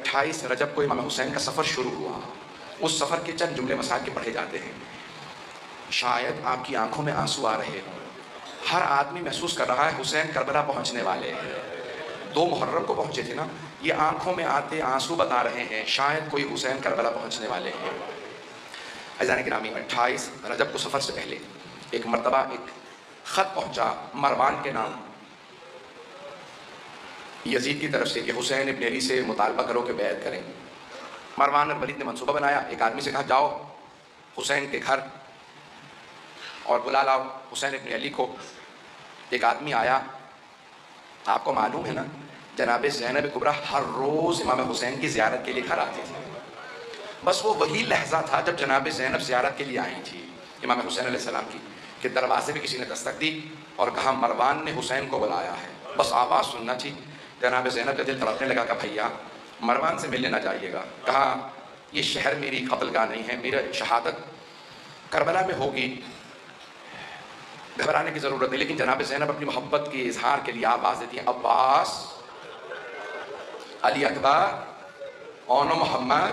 28 رجب کو امام حسین کا سفر شروع ہوا. اس سفر کے چند جملے مسائل کے پڑھے جاتے ہیں. شاید آپ کی آنکھوں میں آنسو آ رہے ہوں. ہر آدمی محسوس کر رہا ہے حسین کربلا پہنچنے والے ہیں. 2 محرم کو پہنچے تھے نا. یہ آنکھوں میں آتے آنسو بتا رہے ہیں شاید کوئی حسین کربلا پہنچنے والے ہیں. عزیزان گرامی، 28 رجب کو سفر سے پہلے ایک مرتبہ ایک خط پہنچا مروان کے نام یزید کی طرف سے کہ حسین ابن علی سے مطالبہ کرو کہ بیعت کریں. مروان اور ولید نے منصوبہ بنایا. ایک آدمی سے کہا جاؤ حسین کے گھر اور بلا لاؤ حسین ابن علی کو. ایک آدمی آیا. آپ کو معلوم ہے نا جناب زینب کبریٰ ہر روز امام حسین کی زیارت کے لیے گھر آتی تھی. بس وہ وہی لحظہ تھا جب جناب زینب زیارت کے لیے آئی تھی امام حسین علیہ السلام کی کہ دروازے پہ کسی نے دستک دی اور کہا مروان نے حسین کو بلایا ہے. بس آواز سننا تھی. جناب زینب کا دل تڑپنے لگا کہ بھیا مروان سے ملنے نہ جائیے گا. کہا یہ شہر میری قتل گاہ نہیں ہے، میرا شہادت کربلا میں ہوگی، گھبرانے کی ضرورت نہیں. لیکن جناب زینب اپنی محبت کے اظہار کے لیے آواز دیتی ہیں عباس، علی اکبر، اون و محمد،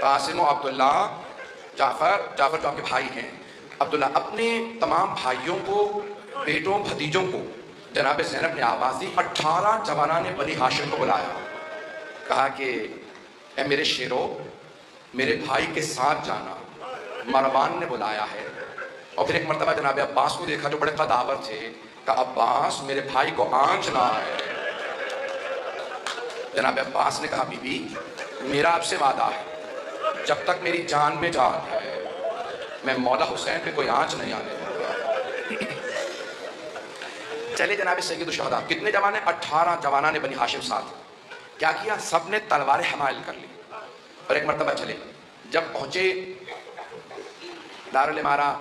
قاسم و عبداللہ، جعفر جو آپ کے بھائی ہیں، عبداللہ. اپنے تمام بھائیوں کو، بیٹوں، بھتیجوں کو جناب زینب نے آواز دی. 18 جوانان بنی ہاشم کو بلایا. کہا کہ اے میرے شیرو، میرے بھائی کے ساتھ جانا، مروان نے بلایا ہے. اور پھر ایک مرتبہ جناب عباس کو دیکھا جو بڑے قداور تھے. کہا عباس میرے بھائی کو آنچنا ہے. جناب عباس نے کہا بی بی میرا آپ سے وعدہ ہے جب تک میری جان میں جان ہے میں مولا حسین پہ کوئی آنچ نہیں آنے دوں گا. چلے جناب سید الشہداء کتنے جوان ہیں؟ 18 جوانان نے بنی ہاشم ساتھ. کیا کیا؟ سب نے تلواریں حمائل کر لی اور ایک مرتبہ چلے. جب پہنچے دارالامارہ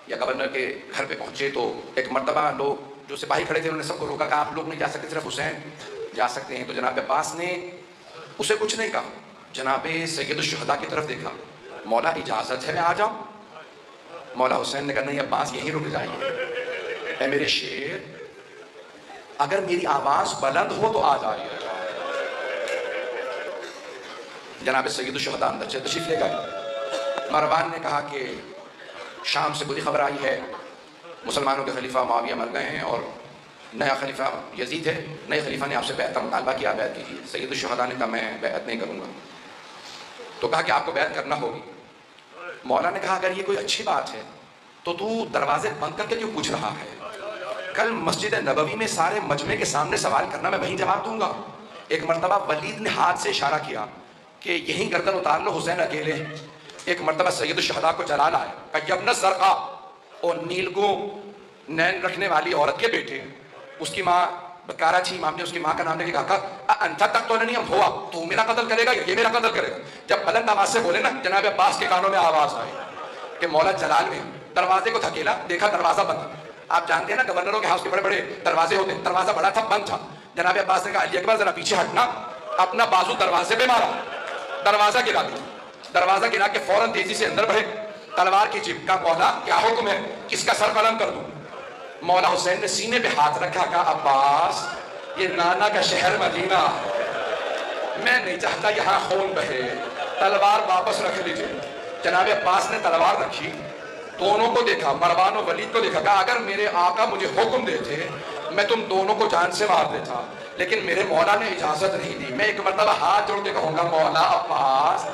یا گورنر کے گھر پہ پہنچے تو ایک مرتبہ لوگ جو سپاہی کھڑے تھے انہوں نے سب کو روکا. کہا آپ لوگ نہیں جا سکتے، صرف حسین جا سکتے ہیں. تو جناب عباس نے اسے کچھ نہیں کہا. جناب سید الشہداء کی طرف دیکھا. مولا اجازت ہے میں آ جاؤں؟ مولا حسین نے کہا نہیں عباس یہیں رک جائیے. اے میرے شیر اگر میری آواز بلند ہو تو آ جائیے. جناب سید الشہداء اندر سے تشریف لے گئے. مروان نے کہا کہ شام سے بری خبر آئی ہے، مسلمانوں کے خلیفہ معاویہ مر گئے ہیں اور نیا خلیفہ یزید ہے. نئے خلیفہ نے آپ سے بیعت کا مطالبہ کیا، بیعت کیجیے. سید الشہداء نے کہا میں بیعت نہیں کروں گا. تو کہا کہ آپ کو بیعت کرنا ہوگی. مولا نے کہا اگر یہ کوئی اچھی بات ہے تو دروازے بند کر کے کیوں پوچھ رہا ہے؟ کل مسجد نبوی میں سارے مجمع کے سامنے سوال کرنا، میں وہیں جواب دوں گا. ایک مرتبہ ولید نے ہاتھ سے اشارہ کیا کہ یہیں گردن اتار لو، حسین اکیلے ہیں. ایک مرتبہ سید الشہداء کو جلال آیا. کہا یبن الزرقاء، اور نیلگوں نین رکھنے والی عورت کے بیٹے، اس کی ماں بکارہ تھی. امام نے اس کی ماں کا نام لے کے کہا انت تقتلنی ام ہوا، تو میرا قتل کرے گا یا یہ میرا قتل کرے گا؟ جب بلند آواز سے بولے نا جناب عباس کے کانوں میں آواز آئی کہ مولا جلال میں دروازے کو دھکیلا، دیکھا دروازہ بند. آپ جانتے ہیں نا گورنروں کے ہاؤس کے بڑے بڑے دروازے ہوتے ہیں، دروازہ بڑا تھا، بند تھا. جناب عباس نے کہا علی اکبر ذرا پیچھے ہٹنا. اپنا بازو دروازے پہ مارا، دروازہ گرا دیا. دروازہ گرا کے فوراً تیزی سے اندر بڑھے، تلوار کی جیب. کا مولا کیا حکم ہے، کس کا سر قلم کر دوں؟ مولا حسین نے سینے پہ ہاتھ رکھا. کہا عباس یہ نانا کا شہر مدینہ ہے، میں نہیں چاہتا یہاں خون بہے، تلوار واپس رکھ لیجیے. جناب عباس نے تلوار رکھی. دونوں کو دیکھا، مروان و ولید کو دیکھا. کہا اگر میرے آقا مجھے حکم دیتے میں تم دونوں کو جان سے مار دیتا، لیکن میرے مولا نے اجازت نہیں دی. میں ایک مرتبہ ہاتھ جوڑ کے کہوں گا مولا عباس.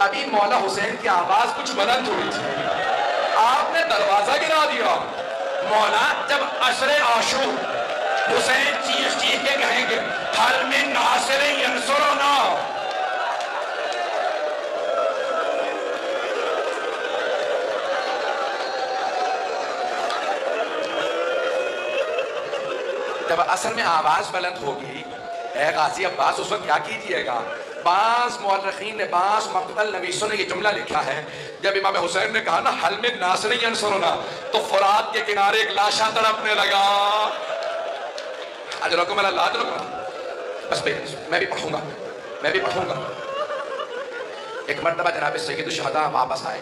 ابھی مولا حسین کی آواز کچھ بلند ہوئی تھی، آپ نے دروازہ گرا دیا. مولا جب عصر عاشور حسین چیخ چیخ کے کہیں گے حل من ناصر ینصرنا، جب عصر میں آواز بلند ہوگی اے غازی عباس اس وقت کیا کیجئے گا؟ بعض مورخین نے، بعض مقتل نویسوں نے یہ جملہ لکھا ہے جب امام حسین نے کہا نا حل من ناصر ینصرنا تو فرات کے کنارے ایک لاشا تڑپنے لگا. اجرکم اللہ اجرکم. بس میں بھی پڑھوں گا. ایک مرتبہ جناب سید الشہداء واپس آئے.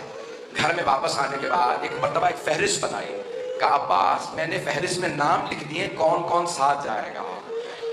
گھر میں واپس آنے کے بعد ایک مرتبہ ایک فہرست بنائی. کہا عباس میں نے فہرست میں نام لکھ دیے کون کون ساتھ جائے گا.